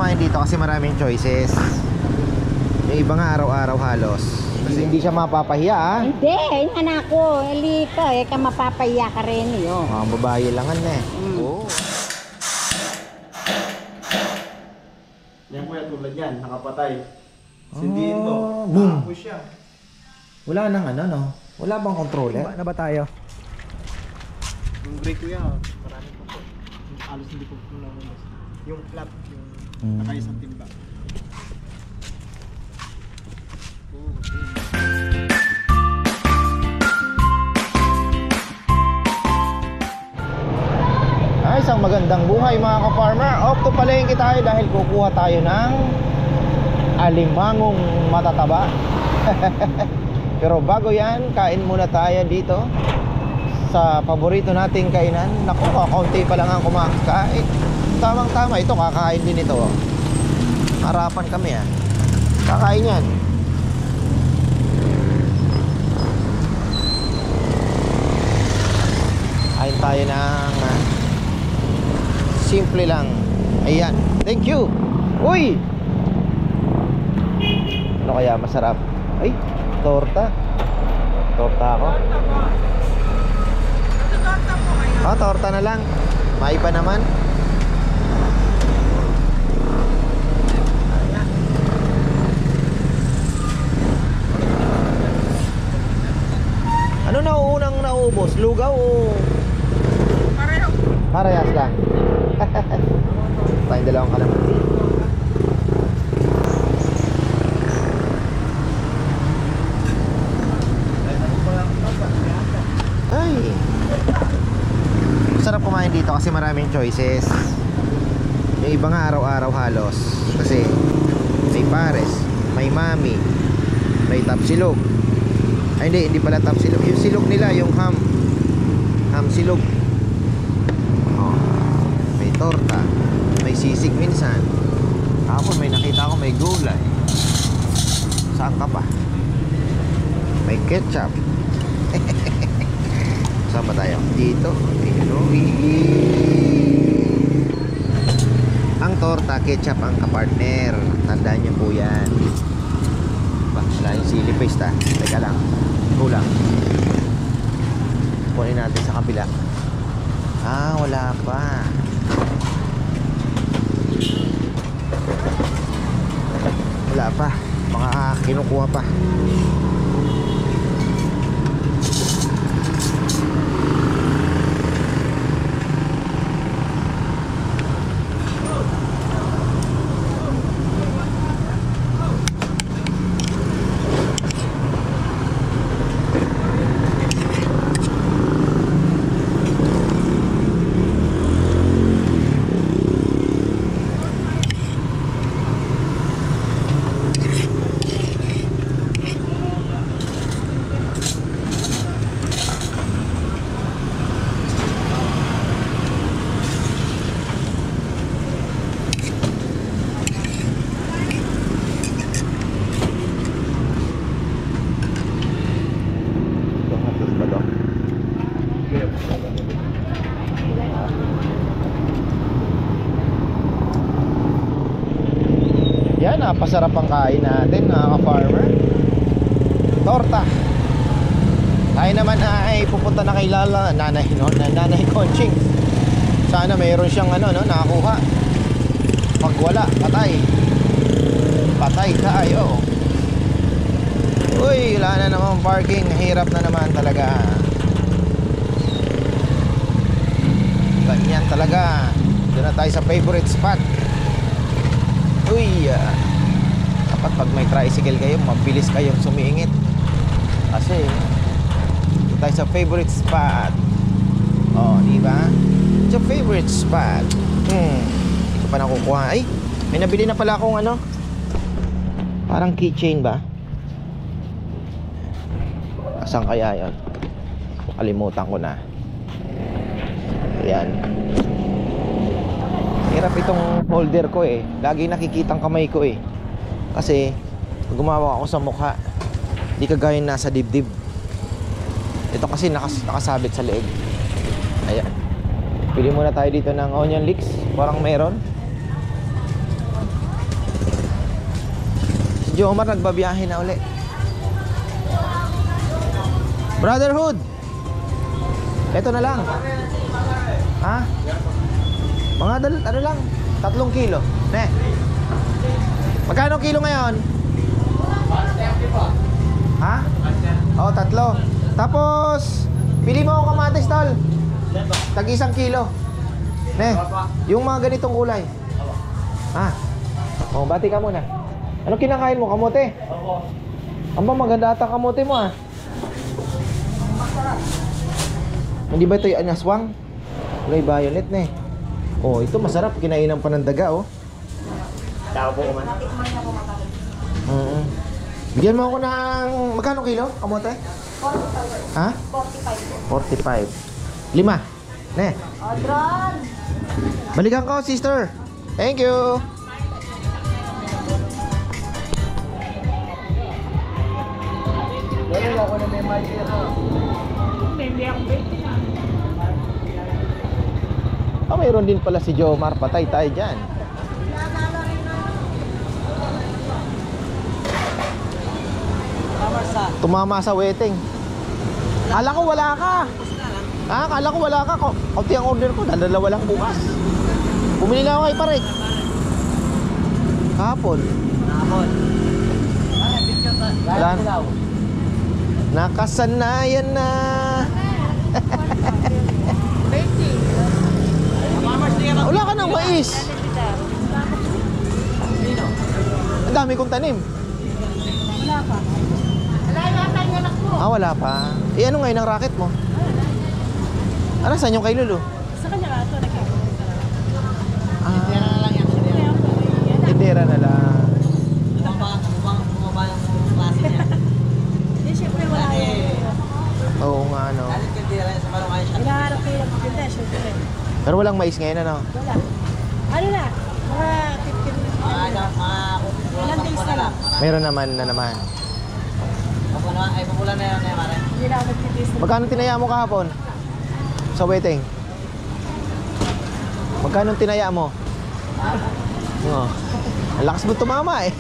kumain dito kasi maraming choices. Yung iba nga araw-araw halos. Kasi hindi siya mapapahiya, ah. Hindi, yung anak ko, lito, ka mapapahiya ka rin yun. Mga babae langan na eh. Oo. Yan kuya, tulad yan, nakapatay. Sindihin mo, boom. push siya. Wala nang ano, no? Wala bang controller? Na ba tayo? Yung brake kuya, marami po po. Alos hindi po po naman. Yung flap, yung nakaisang timba. Ay, isang magandang buhay mga ka-farmer. Off to palengke tayo dahil kukuha tayo ng alimangong matataba. Pero bago yan, kain muna tayo dito sa paborito nating kainan. Naku, kaunti pa lang ang kumakain. Tamang tama, ito kakain din ito. Harapan kami, ah. Kakain yan. Kain tayo ng simple lang. Ayan, thank you. Uy, ano kaya masarap? Ay, torta. Torta ako. Ah, torta na lang. May pa naman. Ano na unang naubos? Lugaw o? Pareho. Parehas lang. Tayong dalawang kalamansi. Ay, sarap kumain dito kasi maraming choices. Yung iba nga araw-araw halos. Kasi may pares, may mami, may tapsilog. Ay hindi pala tapsilog. Yung silog nila, yung ham silog. Oh, may torta, may sisig minsan. Kapon may nakita ko may gulay. Saan ka pa? May ketchup. Saan ba tayo? Dito. Ang torta, ketchup ang kapartner. Tandaan niyo po yan. Wala yung chili paste, ah. Teka lang. Kulang. Kunin natin sa kabila. Ah, wala pa. Wala pa. Mga kinukuha pa. Yan, napasarap ang kain natin mga ka-farmer. Torta. Tayo naman ay pupunta na kay Lala, nanay, no? Nanay Conching. Sana mayroon siyang nakakuha. Pag wala, patay. Patay tayo. Uy, wala na naman parking. Hirap na naman talaga. Ganyan talaga. Doon na tayo sa favorite spot. Uy, dapat pag may tricycle kayo, mabilis kayong sumiingit. Kasi ito tayo sa favorite spot. Oh, di ba? It's your favorite spot. Hindi ko pa nakukuha. Ay, may nabili na pala akong parang keychain ba? Saan kaya yun? Kalimutan ko na. Ayan. Hirap itong holder ko eh. Lagi nakikitang kamay ko eh. Kasi gumawa ako sa mukha. Di kagaya nasa dibdib. Ito kasi nakasabit sa leeg. Ayan. Pili muna tayo dito ng onion leeks. Parang meron. Si Jomar nagbabiyahe na uli. Brotherhood. Ito na lang. Ha? Mga ano lang, 3 kilo. Ne. Magkano kilo ngayon? Ha? Oo, 3. Tapos, pili mo ako kamatis, tol. Tag 1 kilo. Ne, yung mga ganitong kulay. Ha? Oh, bati ka muna. Ano kinakain mo, kamote? Aba, maganda ata kamote mo, ah. Hindi ba ito yung anyaswang? Kulay violet na eh. Oh, ito masarap. Kinainan pa ng daga, oh. Tao po kuman. Bigyan mo ako ng... Magkano kilo, kamote? 45. Ha? 45. 45. 5. Ne. Odron! Balikan ko, sister. Thank you. Wala ako na may mic ako. Hindi ako bete na. Oh, mayroon din pala si Jomar. Patay tayo dyan. Tumama sa waiting. Kala ko wala ka. Ah, kala ko wala ka. Kaunti ang order ko. Dalawa lang bukas. Bumili na ako kay Parik. Kahapon. Wala na. Nakasanayan na. Wala ka ng mais. Ang dami kong tanim. Wala pa. Wala yata yung anak ko. Ah, wala pa. Eh, ano ngayon ang racket mo? Ano, saan yung kay Lulu? Sa kanya ka ito, Ah, tindera na lang. Bumaba yung klase niya. Hindi, syempre wala yan. Oo nga, ano. Galit ka tira sa barangay siya. Hinaharap ko yung nagpipinta, syempre. Pero walang mais ngayon, ano? Wala. Ano na? Mga 15 ilang days na lang. Meron naman na naman. Papulan na yan, Mare. Hindi na ako nagtitiis na. Magkano tinaya mo kahapon? Sa waiting? Magkano tinaya mo? Oh. Ang lakas mo tumama eh.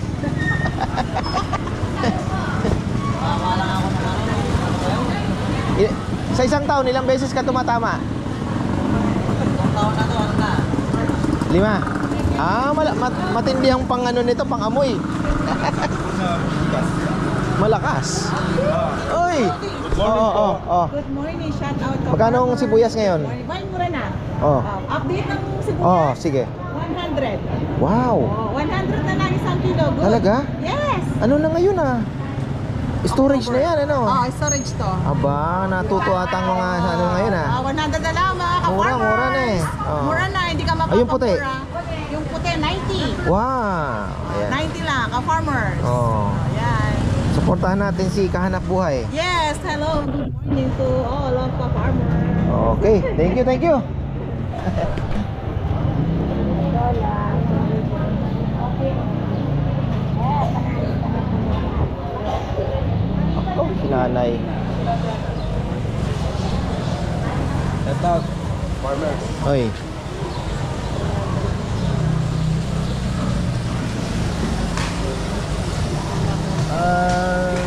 Wala nga ako na Sa isang taon, ilang beses ka tumatama? Itong taon na to, ano na? 5. Ah, matindi ang pang ano nito, pang amoy. Malakas. Uy! Oo. Good morning, shout out to Magkano ang farmer. sibuyas ngayon? Bayan mura na. Oh. Update ng sibuyas. Oh, sige. 100. Wow. Oh, 100 na lang isang kilo. Good. Talaga? Yes. Ano na ngayon ah? Storage na yan, ano? Oh, storage to. Aba, natuto ata ang mga ano ngayon ah. 100 na lang mga ka-farmers. Mura na eh. Oh. Mura na, hindi ka mapapamura. Ay, yung puti? Yung puti, 90. Wow. Ayan. 90 lang, ka-farmers. Oh. Ayan. Suportahan natin si Kahanap Buhay. Yes, hello. Good morning to all of ka-farmers. Okay, thank you, thank you. Oh, si nanay. Ito, farmer. Oy.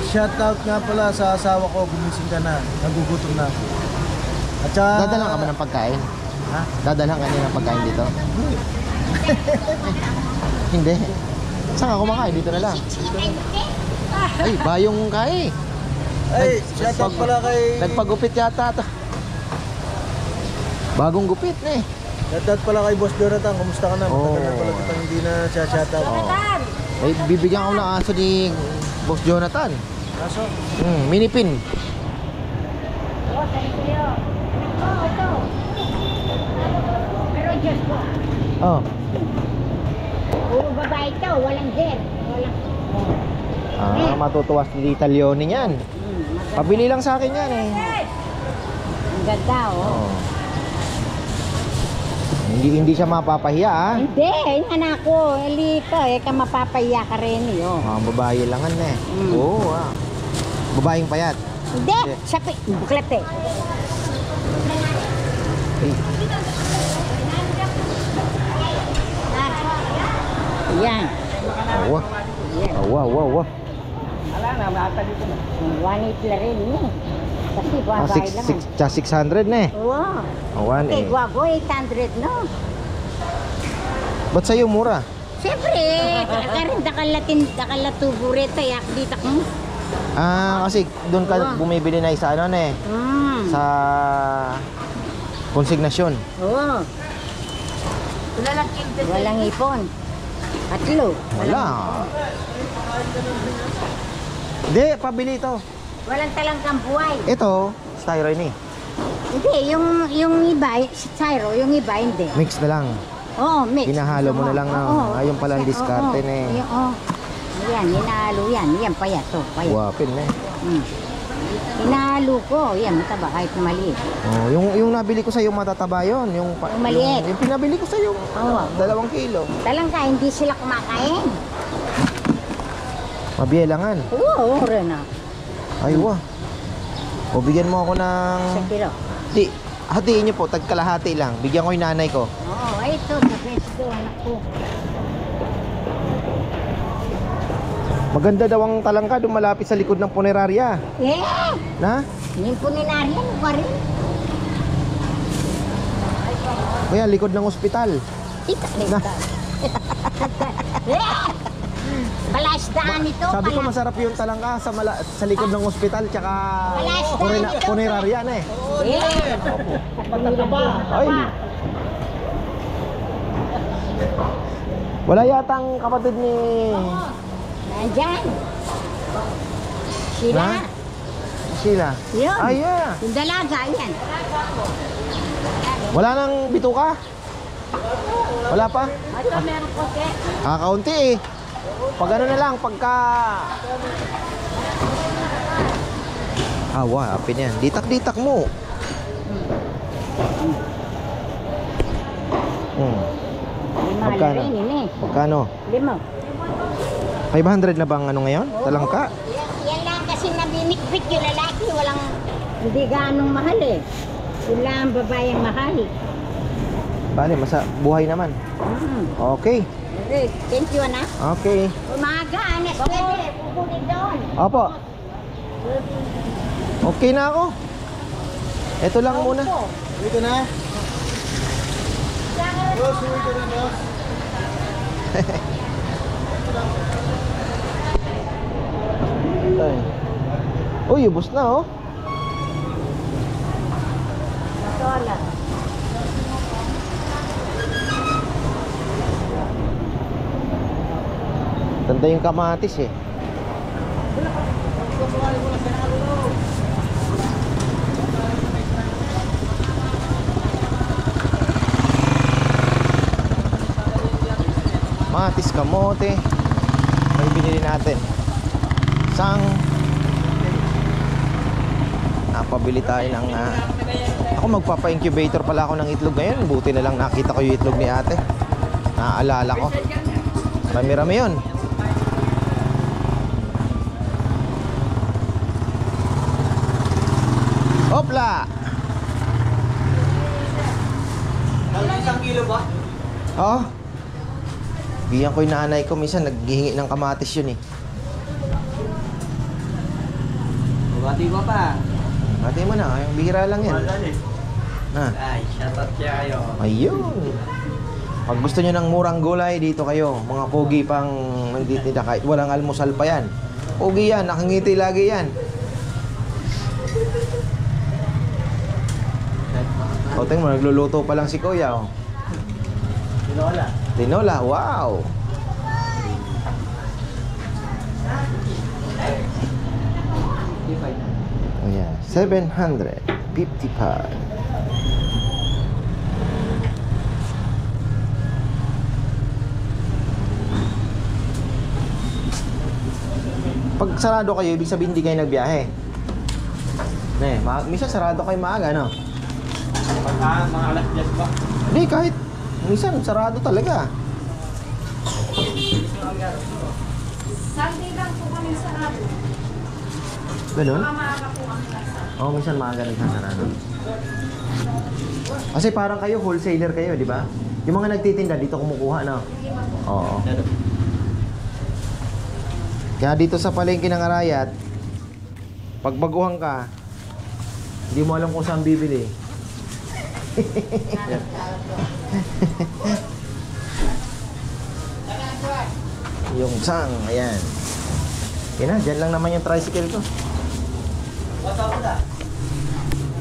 Shout out nga pala sa asawa ko, gumising ka na, nagugutom na. At saka... Dadalhan ka ba ng pagkain? Ha? Dadalhan ka niya ng pagkain dito? Hindi. Saan ka kumakain? Dito na lang. Ay, bayong kay. Ay, shout out pala kay... Nagpagupit yata to. Bagong gupit na eh. Shout out pala kay Boss Jonathan, kumusta ka na? Oh. Matagal na pala kitang hindi na siya shout out. Ay, bibigyan ko ng aso ni Boss Jonathan. Aso? Mini pin. Oh, thank you. Oh, ito. Pero just po. Oh. Puro babae ito, walang hair. Walang... Matutuwa si Tita Leonie niyan. Pabili lang sa akin yan eh. Ang ganda, oh. Oh. Hindi siya mapapahiya ah. Hindi, yung anak ko, Elita, ka mapapahiya ka rin, oh. Mga babae langan na eh. Oo ah. Babaeng payat. Hindi, siya buklat eh. Ay, Yan. oo. Yan. Oh, wow, wow, wow. Wala na, matali ko na. 1.8 lang rin eh. Kasi Ah, babay lang. 600 na eh. Wow. Oh, 1 Okay, eh. gwago 800 no? Ba't sa'yo mura? Siyempre, karin dakalatubo rito, yak dito ko. Ah, kasi doon ka Oo. bumibili na isa ano na eh. Sa konsignasyon. Oo. Walang ipon. Tatlo. Wala. Hindi, pabili ito. Walang talangkang buhay. Ito, styrene eh. Hindi, yung iba, si Tyro, yung iba hindi. Mix na lang. Oo, mix. Hinahalo mo na lang na. Oo. Ayun pala ang diskarte na eh. Oo. Yan, hinahalo yan. Yan, payat to. Payat. Wapin na eh. Hinahalo ko. Yan, mataba kahit maliit. Oh, yung nabili ko sa yung matataba yun, yung maliit. Yung pinabili ko sa yung Oo. 2 kilo. Talangka, hindi sila kumakain. Mabielangan. Oo, rin na. Ay, wah. O bigyan mo ako ng Sa kilo. Di, hatiin niyo po, tagkalahati lang. Bigyan ko yung nanay ko. Oo, ay ito, the best do, anak ko. Maganda daw ang talangka doon malapit sa likod ng punerarya. Eh! Na? Yung puninaryan, pa rin. Kaya likod ng ospital. Ika, ika. Balasdaan ito. Sabi ko masarap yung talangka sa likod ng ospital tsaka punerarya na eh. Ay. Wala yatang kapatid ni Nandyan. Sila. Na? Sheila. Yun. Ay, yeah. Yung dalaga, yan. Wala nang bituka? Wala pa? Ito meron ko, te. Kaunti eh. Pag ano na lang, pagka... Wah, apin yan. Ditak-ditak mo. Lima Magkano? rin, yun eh. Magkano? 5. 500 na bang ano ngayon? Talangka? Yan lang kasi nabinikbit yung lalaki. Walang, hindi ganong mahal eh. Yun lang ang babaeng mahal. Bale, buhay naman. Okay. Okay, thank you, anak. Okay. Umaga, anak. Pwede, pupunin doon. Opo. Okay na ako. Ito lang muna. Dito na. Boss, dito na, boss. Ay. Uy, ubos na oh. Sola. Tanda yung kamatis eh. Kamatis, kamote. May binili natin. Sang napabili tayo ng ako magpapa-incubator pala ako ng itlog ngayon. Buti na lang nakita ko yung itlog ni ate. Naaalala ko. Rami-rami yun. Hopla! Isang kilo ba? Oo. Bigyan ko yung nanay ko. Minsan naghihingi ng kamatis yun eh. Bugati ko pa. Ate mo na. Yung bihira lang yan. Na. Ay, shoutout siya kayo. Ayun. Pag gusto nyo ng murang gulay, dito kayo. Mga pogi pang nagtitinda kahit walang almusal pa yan. Pogi yan. Nakangiti lagi yan. O, tingnan mo. Nagluluto pa lang si Kuya. Oh. Tinola. Tinola. Wow. Oh, yeah. 755. Pag sarado kayo, ibig sabihin hindi kayo nagbiyahe. Minsan sarado kayo maaga, no? Pagka mga alas 10 ba? Hindi, kahit minsan sarado talaga. Sunday lang po kami sa araw. Ganun? Maaga po kami sa Oo, minsan maaga nagsasarado. Kasi parang kayo, wholesaler kayo, di ba? Yung mga nagtitinda, dito kumukuha, no? Oo. Kaya dito sa palengke ng Arayat, pag baguhan ka, hindi mo alam kung saan bibili. Yung sang, ayan. Yan na, dyan lang naman yung tricycle ko.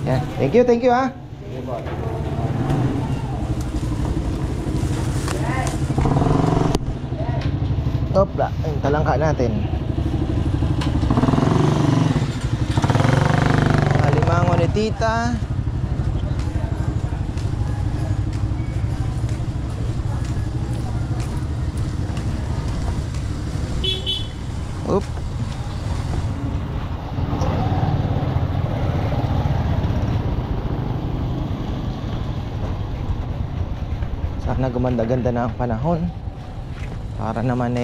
Yan. Thank you ha. Topla, yung talangka natin. Alimango ni tita. Oop. Sana gumanda-ganda na ang panahon para naman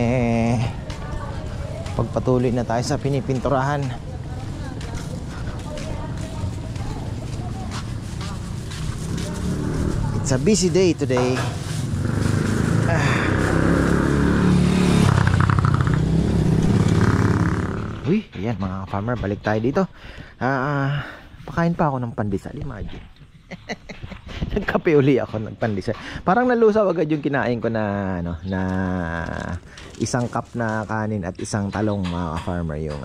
pagpatuloy na tayo sa pinipinturahan. It's a busy day today. Uy, ayan mga farmer, balik tayo dito. Pakain pa ako ng pandesal, imagine. Nagkape uli ako ng pandesal. Parang nalusaw agad yung kinain ko na na isang cup na kanin at isang talong mga farmer, yung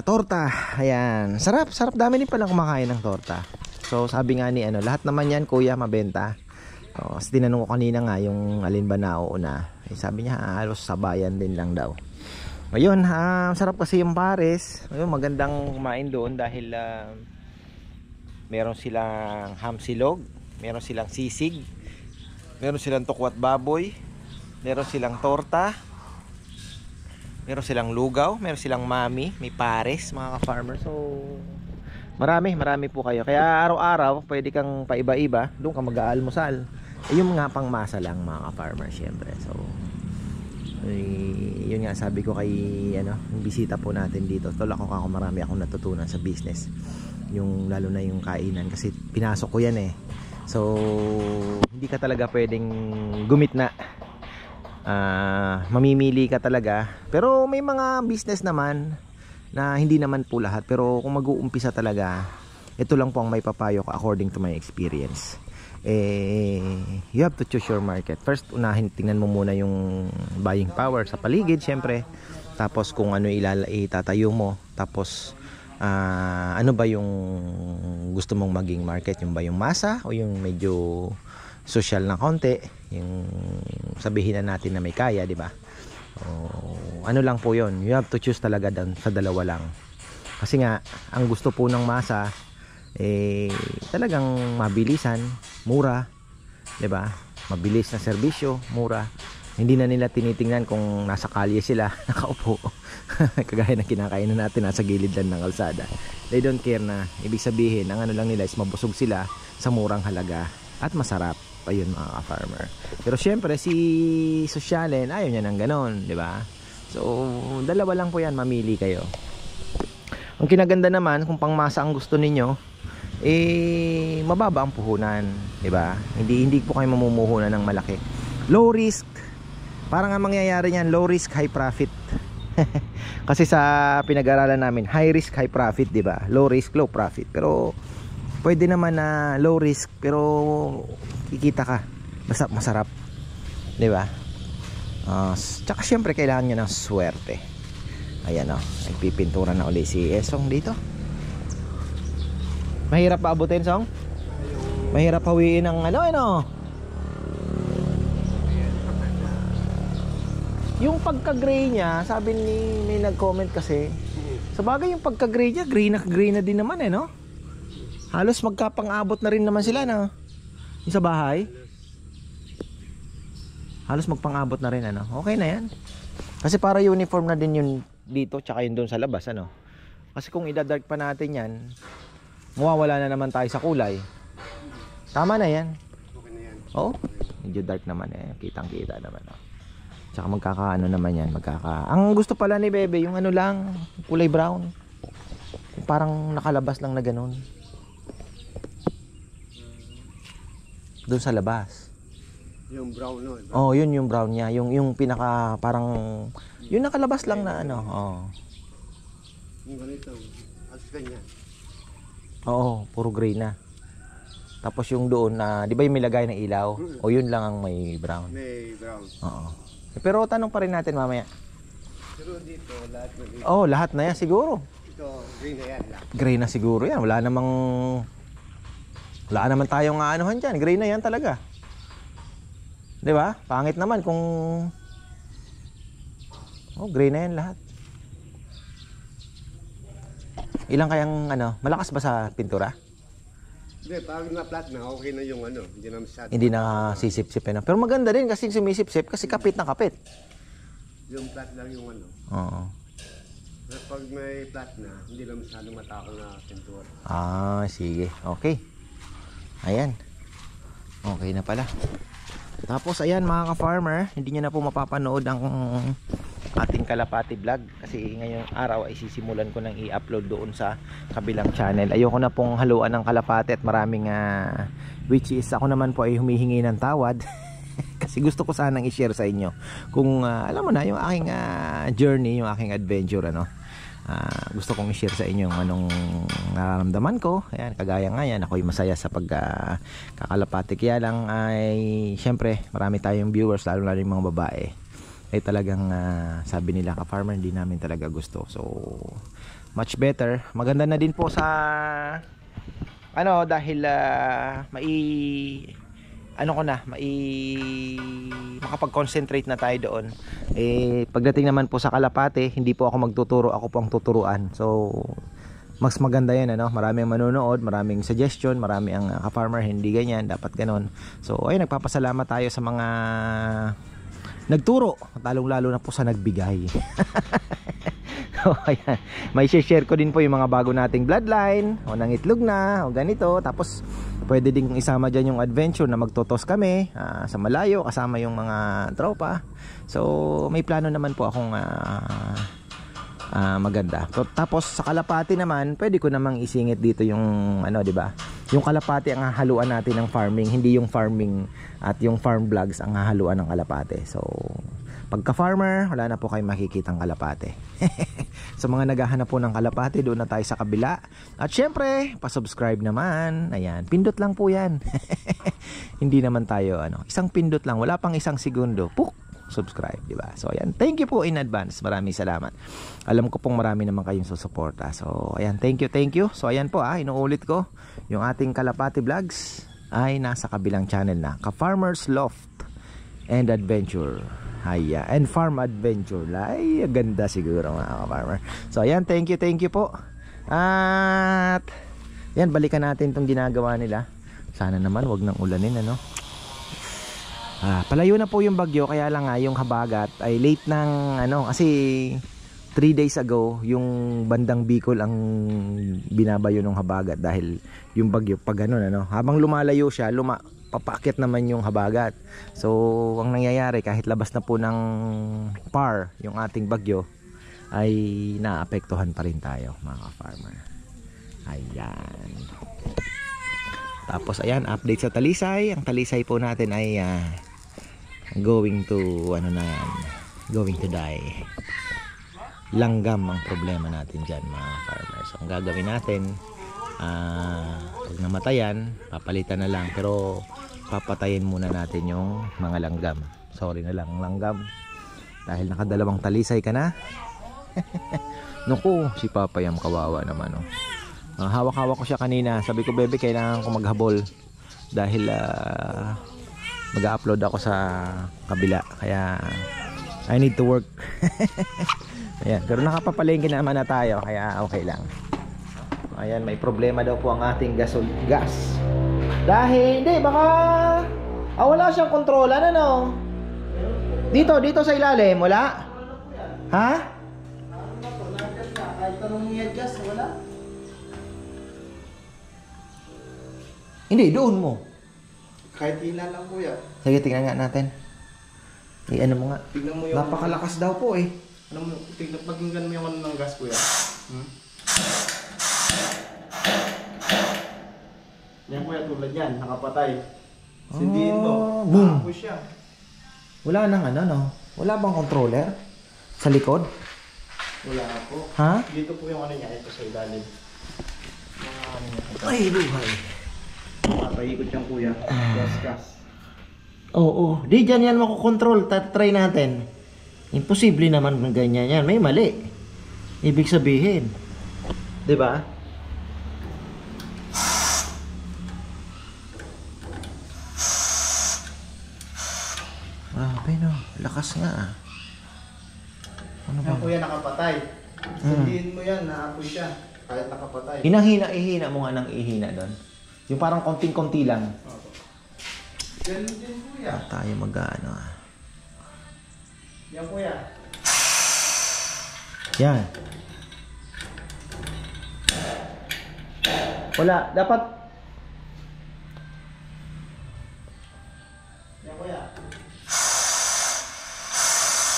torta. Ayan, sarap, dami din palang kumakain ng torta. So sabi nga ni lahat naman yan kuya mabenta. Tinanong ko kanina nga yung alin ba nauuna. Sabi niya halos sabayan din lang daw. Ayun, sarap kasi yung pares. Ayun, magandang kumain doon dahil meron silang ham silog, meron silang sisig, meron silang tukwat baboy, meron silang torta, meron silang lugaw, meron silang mami, may pares mga ka-farmer. So marami po kayo. Kaya araw-araw pwede kang paiba-iba, doon ka mag-aalmusal. Yung nga pang masa lang mga ka-farmer syempre. So yun nga sabi ko kay yung bisita po natin dito. Tol, ako marami akong natutunan sa business. Yung lalo na yung kainan kasi pinasok ko yan So hindi ka talaga pwedeng gumitna. Mamimili ka talaga. Pero may mga business naman na hindi naman po lahat. Pero kung mag-uumpisa talaga, ito lang po ang may papayo ko according to my experience. You have to choose your market. First, unahin, tingnan mo muna yung buying power sa paligid, syempre. Tapos kung ano itatayo mo. Tapos ano ba yung gusto mong maging market? Yung ba yung masa o yung medyo social na konti? Yung sabihin na natin na may kaya, di ba? Ano lang po yun. You have to choose talaga sa dalawa lang. Kasi nga, ang gusto po ng masa talagang mabilisan, mura, 'di ba? Mabilis na serbisyo, mura. Hindi na nila tinitingnan kung nasa kalye sila nakaupo. Kagaya ng kinakainan natin nasa gilid lang ng kalsada. They don't care na. Ibig sabihin, ang ano lang nila is mabusog sila sa murang halaga at masarap. Ayun mga farmer. Pero syempre si Sosyalen ayaw niya ng ganon, 'di ba? So dalawa lang po 'yan, mamili kayo. Ang kinaganda naman kung pangmasa ang gusto ninyo, mababa ang puhunan, 'di ba? Hindi po kayo mamumuhunan ng malaki. Low risk. Parang ang mangyayari niyan, low risk, high profit. Kasi sa pinag-aralan namin, high risk, high profit, 'di ba? Low risk, low profit. Pero pwede naman na low risk pero kikita ka. Basta masarap, 'di ba? Tsaka syempre kailangan niya ng swerte. Ayan nagpipintura na uli si Esong dito. Mahirap pa abutin, Song? Mahirap hawiin ang yung pagka-gray niya, sabi may nag-comment kasi. Sa bagay yung pagka-gray niya, green na din naman no? Halos magkapang-abot na rin naman sila yung sa bahay. Halos magpang-abot na rin Okay na yan. Kasi para uniform na din yun dito tsaka yun doon sa labas Kasi kung ida-dark pa natin yan, mawawala na naman tayo sa kulay. Tama na yan. Okay na yan. Oo. Medyo dark naman kitang-kita naman Tsaka magkakaano naman yan, Ang gusto pala ni Bebe yung lang, kulay brown. Parang nakalabas lang na ganun. Doon sa labas. Yung brown no. Oh, yun yung brown niya. Yung pinaka parang yung nakalabas lang na ano. Oh. Yung ganito. Alas ganyan. Oo, puro gray na. Tapos yung doon na, 'di ba yung may lagay ng ilaw? O yun lang ang may brown. May brown. Oo. Pero tanong pa rin natin mamaya. Pero dito, lahat na dito. Oh, lahat na yan siguro. Ito, green na yan lahat. Gray na siguro yan. Wala naman tayong aanuhan dyan. Gray na yan talaga. 'Di ba? Pangit naman kung gray na yan lahat. Ilang kayang malakas ba sa pintura? Hindi, pag na-flat na, okay na yung hindi na masyado. Hindi na sisip-sip na. Pero maganda din kasi sumisip-sip kasi kapit na kapit. Yung flat lang yung Oo. Pero pag may flat na, hindi na masyadong matakal na pintura. Sige. Okay. Ayan. Okay na pala. Tapos ayan mga ka-farmer, hindi nyo na po mapapanood ang ating kalapati vlog kasi ngayong araw ay sisimulan ko nang i-upload doon sa kabilang channel. Ayoko na pong haluan ng kalapati at maraming which is ako naman po ay humihingi ng tawad kasi gusto ko sanang i-share sa inyo kung alam mo na yung aking journey, yung aking adventure gusto kong i-share sa inyo yung anong nararamdaman ko. Ayan, kagaya nga yan, ako'y masaya sa pagkakalapati. Kaya lang ay syempre marami tayong viewers, lalo yung mga babae ay talagang sabi nila ka-farmer hindi namin talaga gusto. So much better, maganda na din po sa dahil makapag-concentrate na tayo doon. Pagdating naman po sa kalapate, hindi po ako magtuturo, ako po ang tuturuan. So mas maganda yan, maraming manonood, maraming suggestion, marami ang ka-farmer, hindi ganyan, dapat ganon. So ayun, nagpapasalamat tayo sa mga nagturo, talong lalo na po sa nagbigay. So ayan, may share ko din po yung mga bago nating bloodline o nang itlog na o ganito. Tapos pwede din isama dyan yung adventure na magtotos kami sa malayo kasama yung mga tropa. So may plano naman po akong maganda. Tapos sa kalapati naman, pwede ko namang isingit dito yung di ba? Yung kalapati ang hahaluan natin ng farming, hindi yung farming at yung farm vlogs ang hahaluan ng kalapati. So pagka-farmer, wala na po kayong makikitang kalapati. Sa mga naghahanap po ng kalapati, doon na tayo sa kabila. At syempre, pa-subscribe naman. Ayan, pindot lang po yan. Hindi naman tayo, isang pindot lang. Wala pang isang segundo. Puk! Subscribe, di ba? So ayan, thank you po in advance. Maraming salamat. Alam ko pong marami naman kayong susuporta. So ayan, thank you. So ayan po inuulit ko, yung ating kalapati vlogs ay nasa kabilang channel na, Ka-Farmer's Loft and Adventure. And Farm Adventure. Ay, ganda siguro mga ka-farmer. So ayan, thank you po. At yan, balikan natin itong ginagawa nila. Sana naman wag nang ulanin palayo na po yung bagyo, kaya lang yung habagat ay late ng kasi 3 days ago yung bandang Bicol ang binabayo ng habagat dahil yung bagyo pag habang lumalayo siya, papaakyat naman yung habagat. So ang nangyayari, kahit labas na po ng PAR yung ating bagyo, ay naapektuhan pa rin tayo mga farmer. Ayan. Tapos ayan, update sa Talisay. Ang Talisay po natin ay going to going to die. Langgam ang problema natin dyan mga farmers. So, ang gagawin natin, pag namatayan, papalitan na lang, pero papatayin muna natin yung mga langgam. Sorry na lang langgam, dahil nakadalawang talisay ka na. Naku, si Papayam kawawa naman hawak-hawak ko siya kanina. Sabi ko, bebe, kailangan ko maghabol dahil mag-upload ako sa kabila, kaya I need to work. Ayan, pero nakapapalengke naman na tayo, kaya okay lang. Ayan, may problema daw po ang ating gas. Dahil, hindi, baka wala siyang kontrolan, Dito sa ilalim, wala? Ha? Kahit anong gas, wala. Hindi, doon mo. Kahit hila lang kuya. Sige, tingnan nga natin. Ano mo nga? Tignan mo yung... Napakalakas daw po Pakinggan mo yung ng gas kuya. Yan kuya, tulad yan, nakapatay. Sindihin mo. Boom. Push siya. Wala nang ano, no? Wala bang controller? Sa likod? Wala po. Ha? Dito po yung ano niya. Ito sa ilalim. Mga ano niya. Ay, buhay. Papaikot yung kuya. Gas. Oo. Di dyan yan makukontrol. Try natin. Imposible naman ng ganyan yan. May mali. Ibig sabihin. Diba? Grabe no. Lakas nga ah. Ano ba? Yung kuya nakapatay. Sindihin mo yan. Na-push siya. Kahit nakapatay. Ihina mo nga ng ihina doon. Yung parang konting-konti lang. Opo. Yan din kuya. Tayo mag-ano ah. Yan kuya. Yan. Wala. Dapat Yan kuya.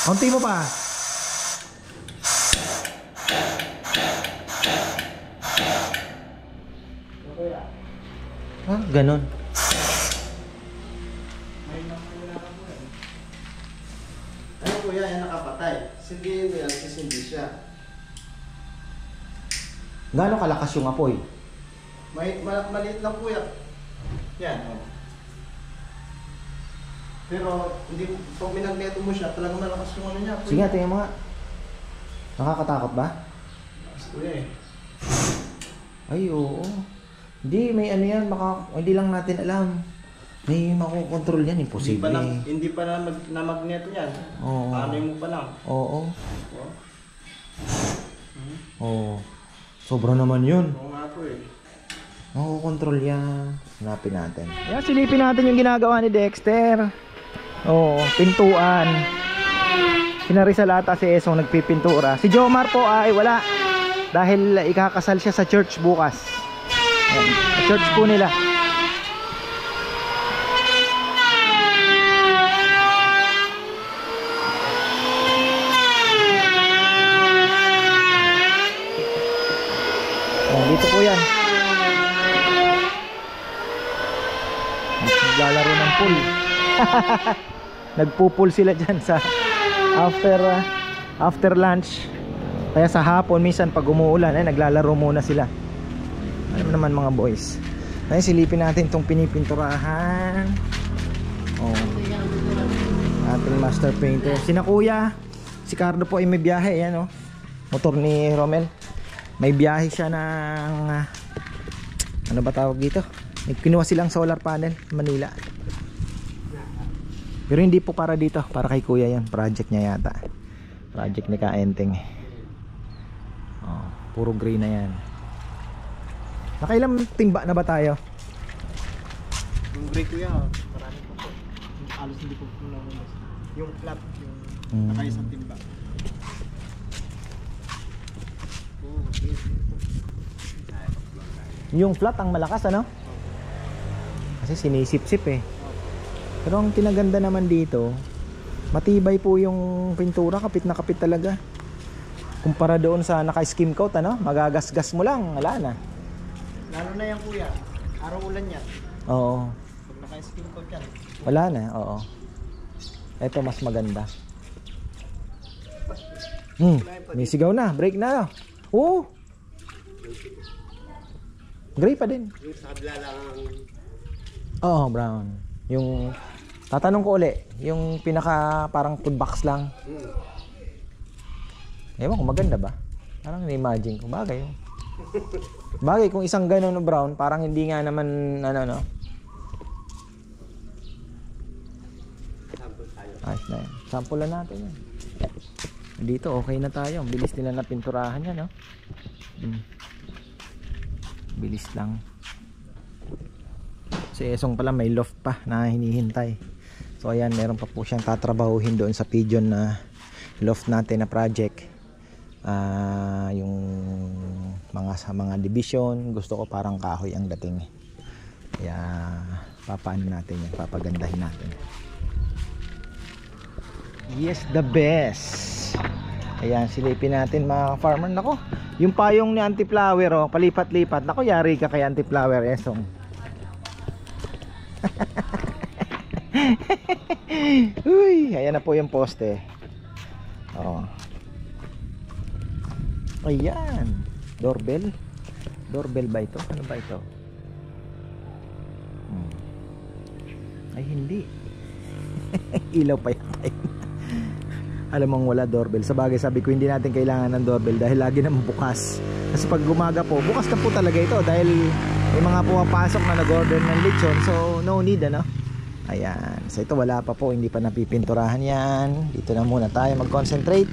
konti mo pa. Yan kuya. Ah, ganun. May wala ka po yan. Ano kuya, yan nakapatay. Sindihin mo yan, sisindi siya. Gaano kalakas yung apoy? Maliit lang kuya. Yan. Oh. Pero, hindi, pag minagneto mo siya, talagang malakas yung ano niya. Kuya. Sige, tingnan mo nga. Nakakatakot ba? Malakas kuya eh. Ay, oo. Hindi, may ano yan. Hindi lang natin alam. May makukontrol yan. Imposible. Hindi pa na magneto yan. Oo. Ano mo pa lang. Oo. Oh. Oo. Sobra naman yun. Oo nga po eh. Makukontrol yan. Hanapin natin. Yan, silipin natin yung ginagawa ni Dexter. Oo, pintuan. Sinarisa lata si Esong nagpipintura. Si Jomar po ay wala. Dahil ikakasal siya sa church bukas. Ayan, sa church po nila. Ayan, dito po yan. Naglalaro ng pool. Nagpo-pool sila dyan sa after lunch. Kaya sa hapon minsan pag umuulan ay naglalaro muna sila. Ano naman mga boys. Ay silipin natin tong pinipinturahan. Oh. Ating master painter. Sina kuya, si Cardo po ay may biyahe yan oh. Motor ni Romel. May biyahe siya ng ano ba tawag dito? May kinuha silang solar panel Manila. Pero hindi po para dito, para kay kuya yan. Project niya yata. Project ni Kaenteng. Oh, puro gray na yan. Nakailang timba na ba tayo? Yung brake kuya, marami po po. Alos hindi po po nakulas. Yung flap, yung nakaisang timba. Yung flat ang malakas ano? Kasi sinisip-sip eh. Pero ang tinaganda naman dito, matibay po yung pintura, kapit na kapit talaga. Kumpara doon sa naka-skim coat ano, magagasgas mo lang, wala na. Lalo na yan kuya, araw-ulan yan. Oo. Pag naka-skin coat yan. Wala na, oo. Ito mas maganda. May sigaw na, break na. Oo. Gray pa din. Yung sa kabila lang. Oo, brown. Yung tatanong ko uli, yung pinaka parang toolbox lang. Ewan ko maganda ba? Parang na-imagine ko bagay. Bagay kung isang ganun na brown, parang hindi nga naman ano no. Ayos na yan. Sample lang natin yan. Dito okay na tayo. Bilis nila na pinturahan yan no. Bilis lang. Si Esong pala may loft pa na hinihintay. So ayan, meron pa po siyang tatrabahuhin doon sa pigeon na loft natin na project. Yung sa mga division, gusto ko parang kahoy ang dating. Kaya papaano natin yan, papagandahin natin. Yes, the best. Ayan, silipin natin mga farmer. Nako, yung payong ni Auntie Flower oh, palipat-lipat. Nako, yari ka kay Auntie Flower, Esong. Uy, ayan na po yung poste. Oh. Ayan. Doorbell. Doorbell ba ito? Ano ba ito? Ay hindi. Ilaw pa yata yun. Alam mong wala doorbell. Sa bagay sabi ko hindi natin kailangan ng doorbell dahil lagi naman bukas. Kasi pag gumaga po, bukas na po talaga ito dahil may mga pumapasok na nag-order ng lechon. So no need ano. Ayan. So ito wala pa po, hindi pa napipinturahan yan. Dito na muna tayo mag-concentrate.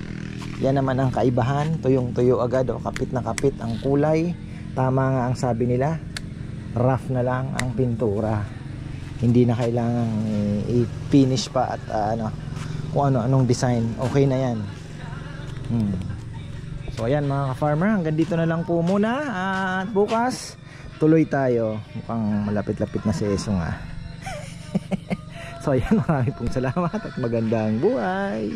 Yan naman ang kaibahan. Tuyong-tuyo agad o kapit na kapit ang kulay. Tama nga ang sabi nila. Rough na lang ang pintura. Hindi na kailangan i-finish pa at kung anong design. Okay na yan. So ayan mga ka-farmer, hanggang dito na lang po muna. At bukas tuloy tayo. Mukhang malapit-lapit na si Eso nga. So ayan, maraming pong salamat at magandang buhay.